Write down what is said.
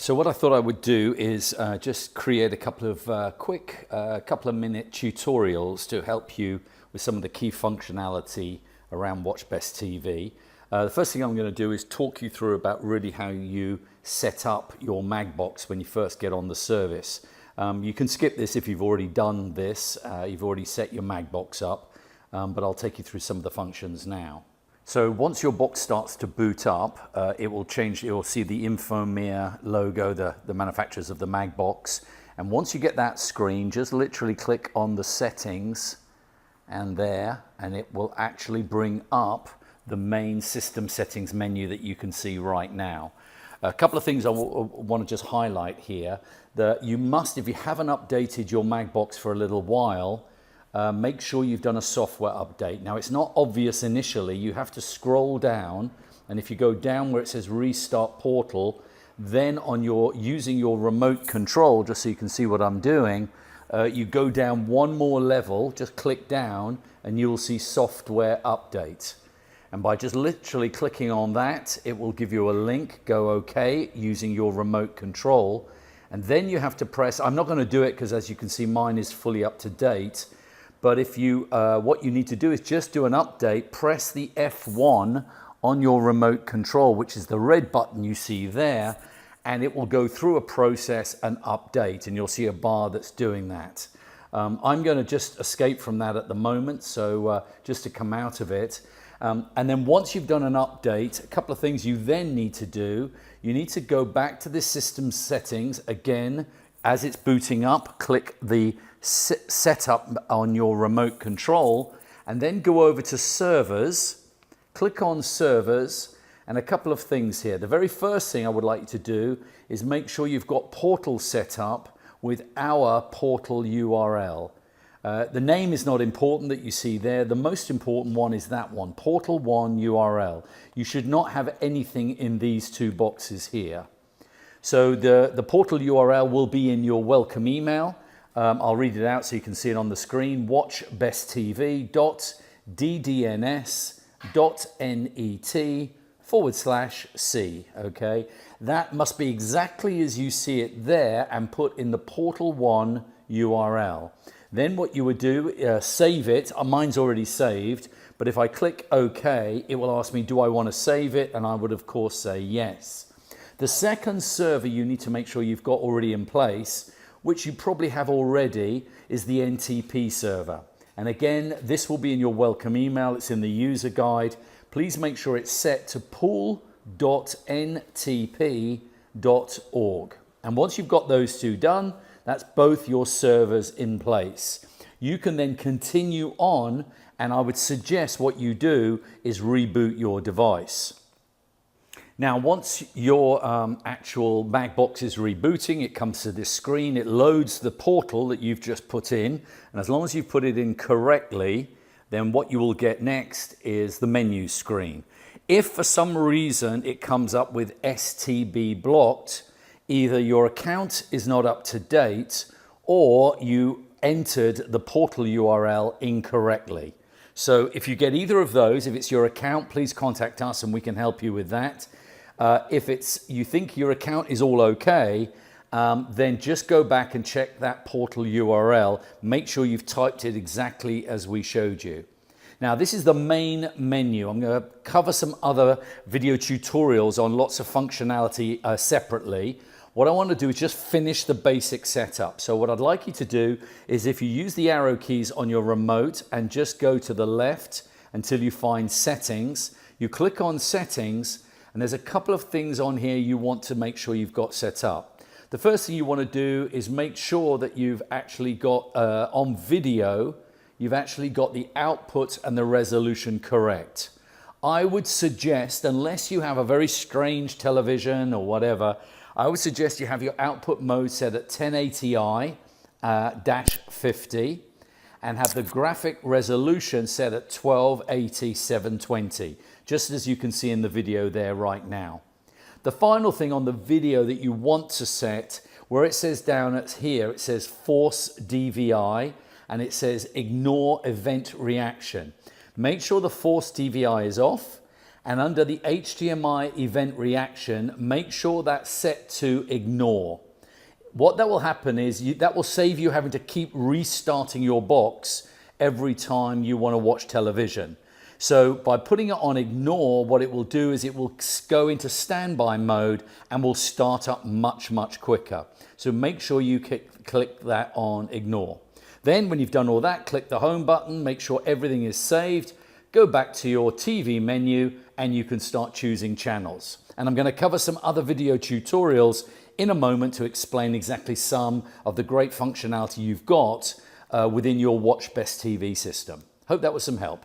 So what I thought I would do is just create a couple of quick couple of minute tutorials to help you with some of the key functionality around WatchBestTV. The first thing I'm going to do is talk you through about really how you set up your mag box when you first get on the service. You can skip this if you've already done this, you've already set your mag box up, but I'll take you through some of the functions now. So once your box starts to boot up, it will change. You'll see the Infomere logo, the manufacturers of the mag box. And once you get that screen, just literally click on the settings and it will actually bring up the main system settings menu that you can see right now. A couple of things I want to just highlight here, that you must, if you haven't updated your mag box for a little while, make sure you've done a software update. Now, it's not obvious initially. You have to scroll down, and if you go down where it says Restart Portal, then on using your remote control, just so you can see what I'm doing, you go down one more level, just click down, and you'll see Software Update. And by just literally clicking on that, it will give you a link, go OK, using your remote control. And then you have to press, I'm not going to do it because as you can see, mine is fully up to date. But if you, what you need to do is just do an update, press the F1 on your remote control, which is the red button you see there, and it will go through a process and update, and you'll see a bar that's doing that. I'm going to just escape from that at the moment, so just to come out of it. And then once you've done an update, a couple of things you then need to do. You need to go back to the system settings. Again, as it's booting up, click the setup on your remote control and then go over to servers, click on servers, and a couple of things here. The very first thing I would like you to do is make sure you've got portal set up with our portal URL. The name is not important that you see there. The most important one is that one, portal1 URL. You should not have anything in these two boxes here. So the portal URL will be in your welcome email. I'll read it out so you can see it on the screen. watchbesttv.ddns.net/c. Okay, that must be exactly as you see it there and put in the portal1 URL. Then what you would do, save it. Mine's already saved, but if I click OK, it will ask me, do I want to save it? And I would of course say yes. The second server you need to make sure you've got already in place, which you probably have already, is the Ntp Server. And again, this will be in your welcome email. It's in the user guide. Please make sure it's set to pool.ntp.org. And once you've got those two done, that's both your servers in place. You can then continue on, and I would suggest what you do is reboot your device. Now, once your actual mag box is rebooting, it comes to this screen, it loads the portal that you've just put in, and as long as you've put it in correctly, then what you will get next is the menu screen. If for some reason it comes up with STB blocked, either your account is not up to date or you entered the portal URL incorrectly. So if you get either of those, if it's your account, please contact us and we can help you with that. If you think your account is all okay, then just go back and check that portal URL. Make sure you've typed it exactly as we showed you. Now, this is the main menu. I'm going to cover some other video tutorials on lots of functionality separately. What I want to do is just finish the basic setup. So what I'd like you to do is, if you use the arrow keys on your remote and just go to the left until you find settings, you click on settings, and there's a couple of things on here you want to make sure you've got set up. The first thing you want to do is make sure that you've actually got on video, you've actually got the output and the resolution correct. I would suggest, unless you have a very strange television or whatever, I would suggest you have your output mode set at 1080i-50 and have the graphic resolution set at 1280-720, just as you can see in the video there right now. The final thing on the video that you want to set, where it says down at here, it says force DVI and it says ignore event reaction. Make sure the force DVI is off and under the HDMI event reaction, make sure that's set to ignore. What that will happen is that will save you having to keep restarting your box every time you want to watch television. So by putting it on ignore, what it will do is it will go into standby mode and will start up much, much quicker. So make sure you click that on ignore. Then when you've done all that, click the home button, make sure everything is saved, go back to your TV menu and you can start choosing channels. And I'm going to cover some other video tutorials in a moment to explain exactly some of the great functionality you've got within your WatchBestTV system. Hope that was some help.